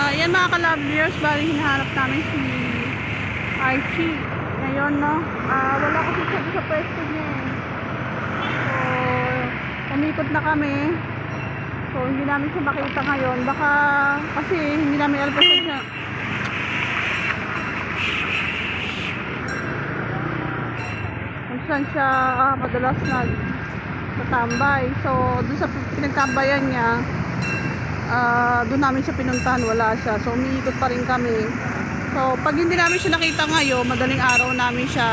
Yan mga ka-loveliers, bali hinahanap namin si Archie. Ngayon, no? Wala kasi siya sa pwesto niya eh. So, umikot na kami. So, hindi namin siya makita ngayon. Baka, kasi hindi namin alam pa siya. Kung saan siya madalas nagtatambay. So, doon sa pinagtambayan niya, doon namin siya pinuntahan, wala siya. So umiikot pa rin kami. So pag hindi namin siya nakita ngayon, madaling araw namin siya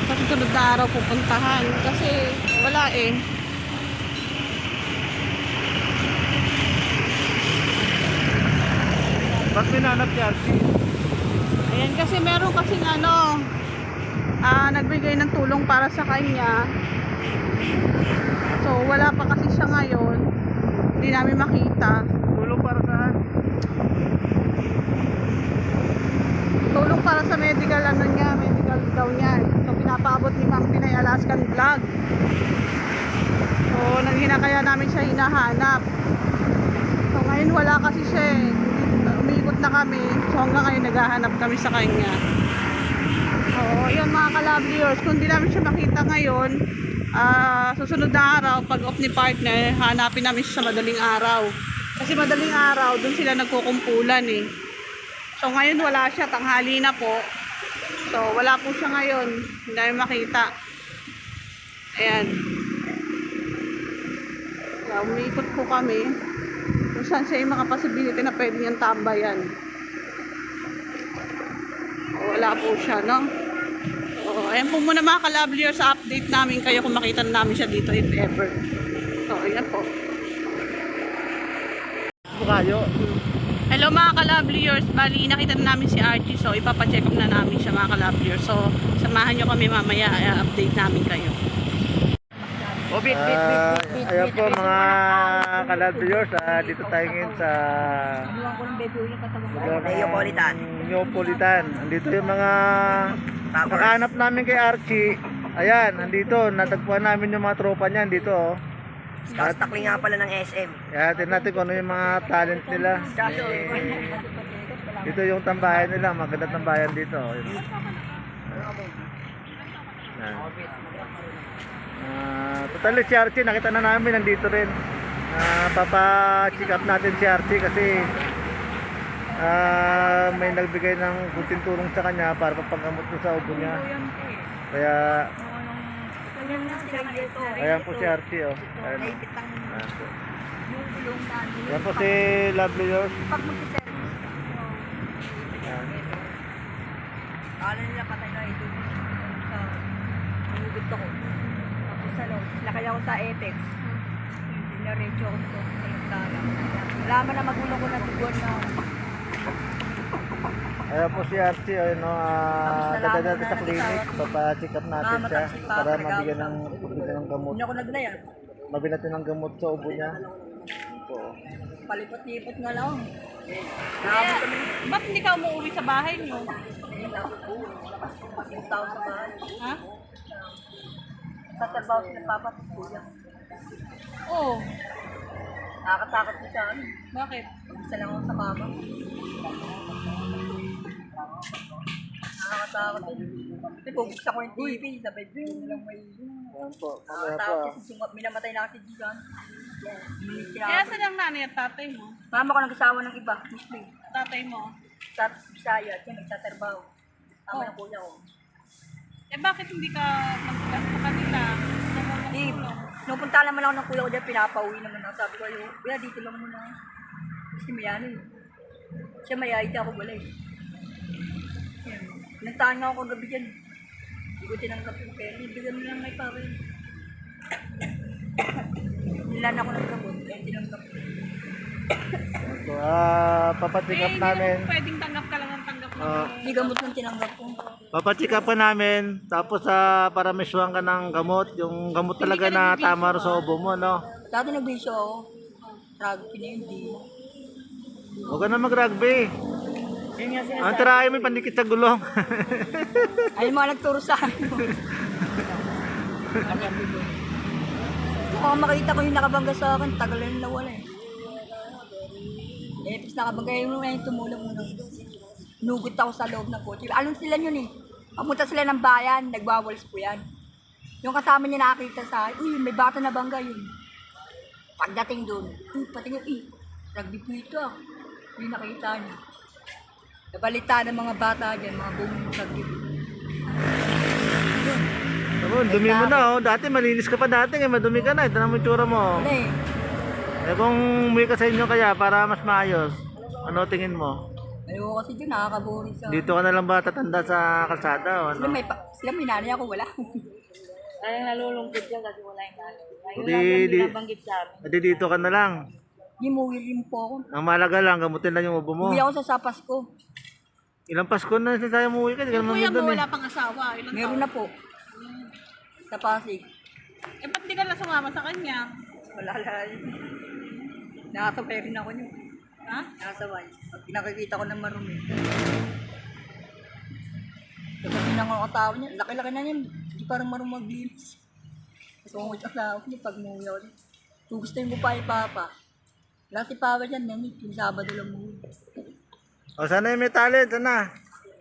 sa susunod na araw pupuntahan kasi wala eh. Ba't minanap si Archie? Ayan, kasi meron kasing nagbigay ng tulong para sa kanya. So wala pa kasi siya ngayon, hindi namin makita. Tulong para saan? Tulong para sa medical medical daw niya. So pinapaabot ni Mang Pinay Alaskan Vlog. So kaya namin siya hinahanap. So ngayon wala kasi siya eh. Umiikot na kami. So hanggang ngayon naghahanap kami sa kanya. So yun mga ka-loveliers, kung di namin siya makita ngayon, susunod na araw pag off ni partner, hanapin namin siya sa madaling araw. Kasi madaling araw, dun sila nagkukumpulan eh. So ngayon wala siya, tanghali na po. So wala po siya ngayon, hindi namin makita. Ayan. So, umiikot po kami kung saan siya yung mga possibility na pwede niyang tambayan. So, wala po siya, no? So ayan po muna mga ka-loveliers, sa update namin kayo kung makita namin siya dito if ever. So ayan po. Bukayo. Hello mga ka-loveliers, bali nakita na namin si Archie, so ipapacheck up na namin siya mga ka-loveliers. So samahan nyo kami mamaya, update namin kayo. Ayan po mga ka-loveliers, dito tayo ngayon sa Neapolitan. Andito yung mga nakahanap namin kay Archie. Ayan, andito, natagpuan namin yung mga tropa niya, andito oh. Stakling nga pala ng SM. Kaya tingnan natin kung ano yung mga talent nila. Dito yung tambayan nila, maganda tambayan dito. Totally si Archie, nakita na namin nandito rin. Papa-check up natin si Archie kasi may nagbigay ng kunting tulong sa kanya para papagamot sa ubo niya. Kaya ayan po si Archie oh. Ayan po. Ayan po si Lovely Yours. Pag magsiservice. Kala nila patay na ito. Sa hugot ako. Tapos lakay ako sa Apex. Dinaretso ako dito. Wala man na magulo ko na tugon na. Ayan po si Archie, dadala natin sa clinic, papacheck up natin siya para mabigyan ng gamot. Hindi ako naglaya. Mabigyan natin ng gamot sa ubo niya. Po. Palipot-lipot nga lang. Ba't hindi ka umuwi sa bahay niyo? Yung tao sa bahay. Ha? Sa trabaho sila papatutuyan. Oo. Nakakatakot ko siya. Bakit? Isa lang ako sa kama. Nakakatakot din. Kasi bubuksan ko yung TV, sabay din lang may... Ayan po, mamaya po. Nakakatakot kasi minamatay na kasi Gigan. Kaya saan ang nanay at tatay mo? Mama ko nag-asawa ng iba, Muslim. Tatay mo? Sa Bisaya, at yan, nagtatrabaho. Tama Oh. ng kuya ko. Eh bakit hindi ka magtigas sa kanila? Di, pinupunta naman ako ng kuya ko dyan, pinapauwi naman ako. Sabi ko, kuya, dito lang muna. Kasi may ano eh. Siya may ID ako, wala eh. Yan. Nagtaan nga ako kagabi dyan. Hindi ko tinanggap yung pera. Ibigyan mo lang may pare. Nilan ako ng gamot, kaya tinanggap ko. So, papacheck up namin. Pwedeng tanggap ka lang ang tanggap mo. Hindi gamot nang tinanggap ko. Papacheck up pa namin. Tapos para misyon ka ng gamot. Yung gamot talaga na tama rin sa ubo mo, no? Dati nagbisyo ako. Rugby na yun, di. Huwag ka na mag-rugby. Ang tirahin mo yung pandikit sa gulong. Ay, mga nagturo sa akin. Kung makita ko yung nakabangga sa akin, tagal na nawala eh. Eh, tapos nakabagay mo na yung tumulong mo nung nugot ako sa loob ng kotse. Alon sila yun eh. Pamunta sila ng bayan, nagwawalis po yan. Yung kasama niya nakakita sa akin, uy, may bata na bangga yun. Pagdating doon, uy, patingin, rugby po ito ah. Yung nakita niya. Nabalita ng mga bata dyan, mga bumong rugby. Ako, dumi mo na oh. Dati malinis ka pa dati, ngayon madumi ka na. Ito na mo yung tsura mo. Wala eh. Eh kung umuwi ka sa inyo kaya para mas maayos, ano tingin mo? Ayoko kasi dyan, nakakaboring sa... Dito ka na lang ba tatanda sa kalsada o ano? Sila may nanay ako, wala. Kaya nalulungkot yan kasi wala yung nanay. Ngayon Di- lang yan di- binabanggit sa amin. Edi dito ka na lang. Gimuwi po ako. Ang malaga lang, gamutin lang yung ubo mo. Uwi ako sa sapas ko. Ilang Pasko na tayo umuwi ka, di ka naman Kuya mo doon eh. wala pang asawa. Ilan Meron na po. Sa Pasig. Eh, ba't di ka na sumama sa kanya? Wala lang. Nakasabay rin ako niyo. Ha? Nakasabay. Pag pinakikita ko ng marumi. Sabi ng mga tao niya, laki-laki na yan. Hindi parang marunong maglinis. So, kung asawa niya, pag umuwi ako niya, kung gusto mo pa Papa. Wala si Papa dyan, nanit. Yung Sabado lang mo. O sana yung may talent, sana.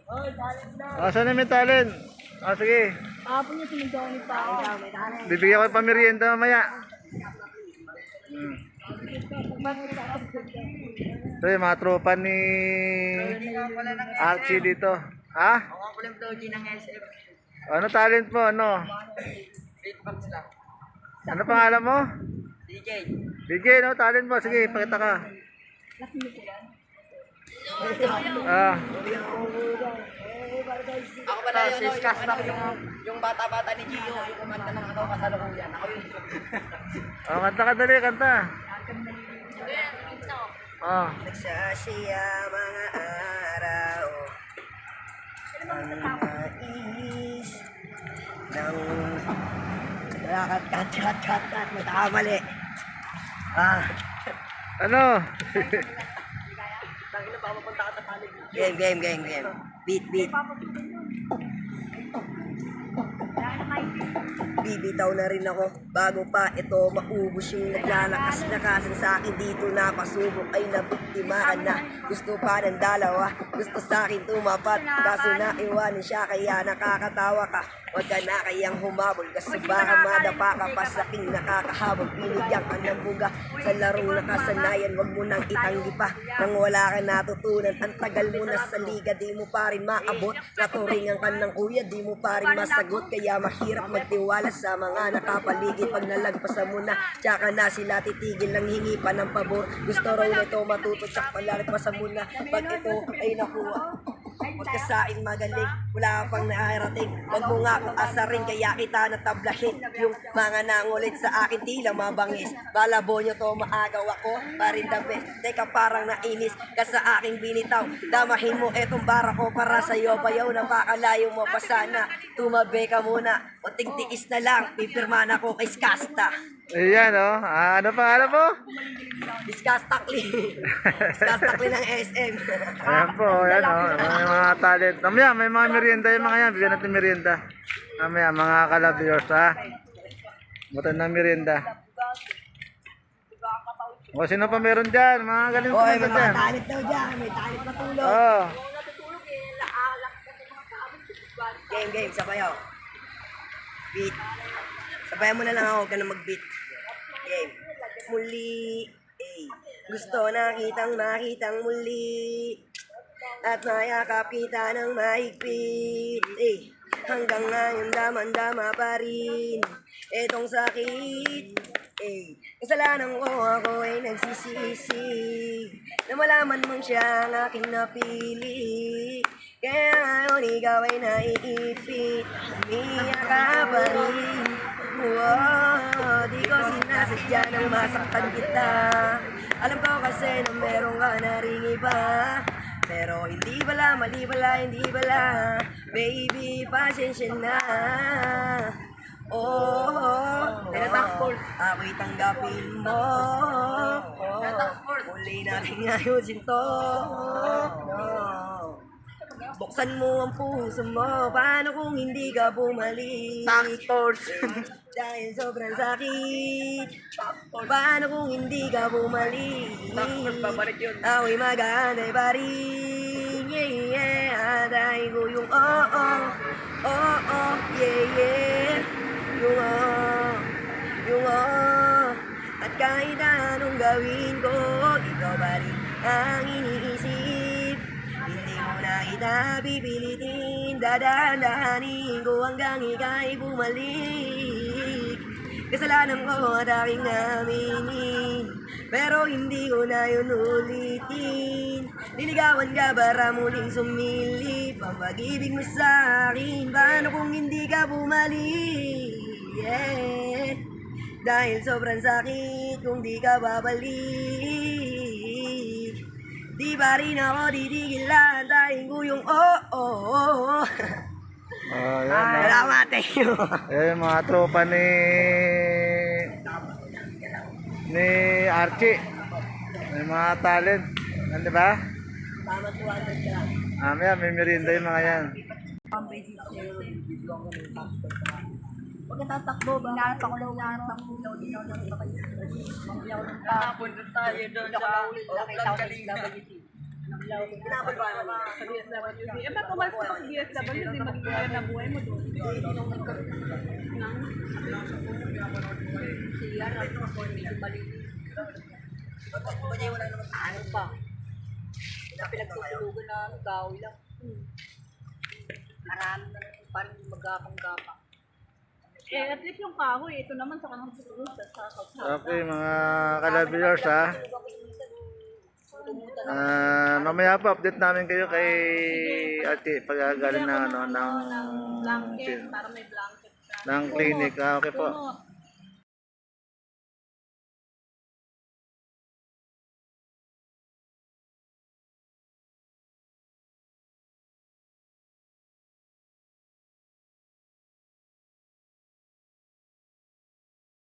Oy, talent na. O sana yung may talent. O sige, Kahapon niya sinundan ni Papa. bibigyan ko yung pamerienda mamaya. Ito yung mga tropa ni Archie dito. Ha? Ako ko lang doji ng SF. Ano talent mo? Ano? Ano pangalan mo? DJ. DJ, no? Talent mo. Sige, pakita ka. Ah, Ako pala yun, no, yung bata-bata ni Gio, yung kumanta ng ano, kasalukuyan. Ako yun. oh, kanta ka dali, kanta. Oh. Nagsasaya mga araw ang nais ng kat, nagkamali. Ano? Game. Beat. Bibitaw na rin ako bago pa ito maubos yung naglalakas-lakasan sa akin dito na pasubok ay nabiktimaan na gusto pa ng dalawa, gusto sa akin tumapat kaso na iwanin siya kaya nakakatawa ka, wag ka na kayang humabol kasi baka madapa ka pa sa aking nakakahabol, binigyan ka ng buga sa larong nakasanayan, wag mo nang itanggi pa nang wala ka natutunan, ang tagal mo na sa liga di mo pa rin maabot, naturingan ka ng kuya di mo pa rin masagot kaya mahirap magtiwala sa mga nakapaligid pag nalagpasan mo na tsaka na sila titigil lang hingi pa ng pabor gusto raw nito matuto tsak palalagpasan mo na pag ito ay nakuha huwag ka sa akin magaling wala pang nakarating wag mo nga akong asarin kaya kita natablahin yung mga nangulit sa akin tila mabangis balabo nyo to maagaw ako parin the best teka parang nainis ka sa aking binitaw damahin mo etong bara ko para sa'yo bayaw napakalayo mo pa sana tumabi ka muna unting tiis na lang pipirma na ko kay Skasta Ayan, oh. Ah, ano pangalan mo? Skastakli Skastakli ng SM Ayan po, ayan, oh. May mga talent. Mamaya, may mga merienda yung mga yan. Bigyan natin merienda. Mamaya, mga kalabiyos, ha? Butan ng merienda. O, sino pa meron dyan? Mga galing Oy, pa may dyan. mga talent daw dyan may talent matulog Oh. Game, sabayaw. Beat. Sabayan mo na lang ako, huwag ka na mag-beat. Game. Muli, gusto nakitang muli. At mayakap kita ng mahigpit. Hanggang ngayon daman-dama pa rin. Etong sakit. Kasalanan ko ako ay nagsisisi. Na malaman mong siya ang aking napili. Kaya ngayon ikaw ay naiipit. Umiyak ka pa rin. Wow, di ko sinasadya nang masaktan kita. Alam ko kasi na meron ka na ring iba. Pero hindi bala, mali bala, hindi bala. Baby, pasensya na. Ako'y tanggapin mo. Muli natin ayusin to. Buksan mo ang puso mo, paano kung hindi ka bumalik? Tax force. Dahil sobrang sakit, paano kung hindi ka bumalik? Ako'y mag-aantay pa rin, yeah, yeah. Antayin ko yung oo, yeah, yeah. Yung at kahit anong gawin ko, ikaw pa rin ang iniisip. Hindi mo na kita pipilitin, dadaan-dahanin ko hanggang ika'y bumalik. Kasalanan ko at aking aminin, pero hindi ko na yun ulitin. Niligawan ka para muling sumilip ang pag-ibig mo sa akin. Paano kung hindi ka bumalik? Yeah. Dahil sobrang sakit kung di ka babalik. Di ba rin ako titigil, antayin ko yung oh. Oh, yan. Oh. Salamat eh. Ayan yung mga tropa ni Archie. May mga talent. Ano ba? Tama 200 ka. Mamaya may merienda yung mga yan. Huwag ka tatakbo ba? Hinahanap ako lang hinahanap mo. Hindi ako nang sakay. Hindi ako nang tapunta tayo doon sa nakita ko sa SWC. Pinapal ba naman? Sa DSWD. Eh, ba't umalis ka sa DSWD? Magiging na buhay mo doon. Siya na ito ako hindi mali. Wala naman ano pa. Pinagtutulugan na gawi lang. Marami na parang magapang-gapang. Eh, at least yung kahoy, ito naman sa kanang susunod sa Okay, mga kalabiyors ha. Mamaya pa update namin kayo kay Archie pag galing na ng blanket, para may blanket ka. ng clinic. Okay po. Puno.